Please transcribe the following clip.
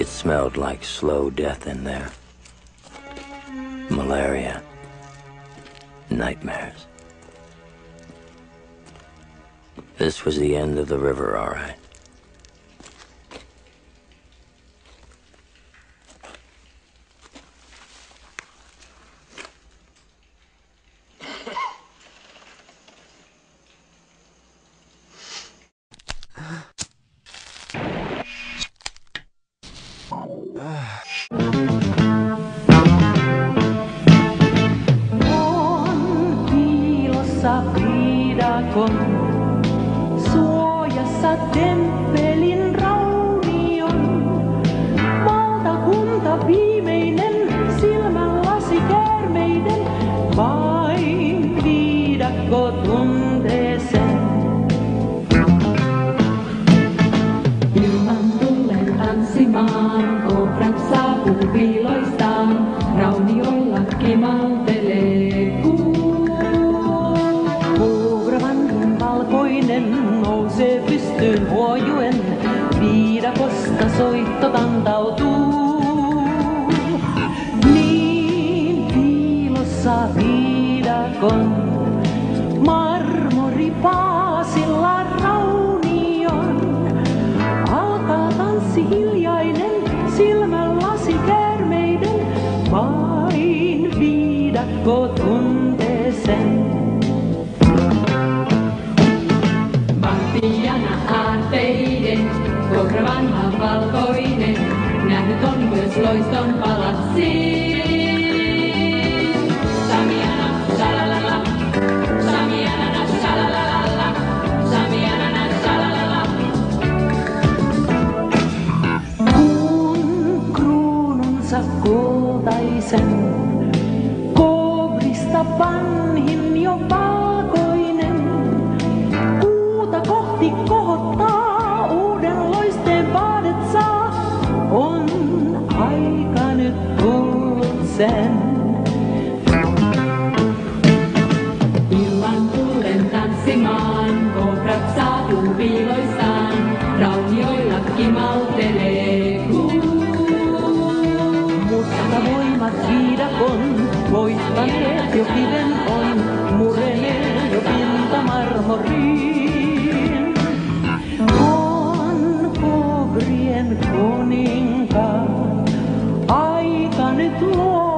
It smelled like slow death in there. Malaria. Nightmares. This was the end of the river, all right. On piilossa viidakon, suojassa temppelin raunion. Valtakunta viimeinen, silmänlasi käärmeiden, vain viidakko tuntee sen. Ilman tullen tanssimaan, kobrat saapuu piiloistaan, raunioilla kimaltelee kuu. Kobra vanhin valkoinen nousee pystyyn huojuen, viidakosta soitto kantautuu. Niin piilossa viidakon, marmoripaasilla raunion. Alkaa tanssi hiljainen, silmänlasi käärmeiden, vain viidakko tuntee sen. Vartijana aarteiden, kobra vanha valkoinen, nähnyt on myös loiston palatsiin. Samiana, shalalala, Samiana, shalalala, Samiana, shalalala. Kun kruununsa kultaisen, kobrista vanhin jo valkoinen, kuuta kohti kohottaa, uuden loisteen vaadet saa, on aika nyt tullut sen. Illan tullen tanssimaan, kobrat saapuu piiloistaan, raunioilla kimaltelee kuu. Musta voimat viidakon, voittaneet jo kiven on, murenee jo pinta marmoriin. On kobrien kuninkaat, aika nyt luo.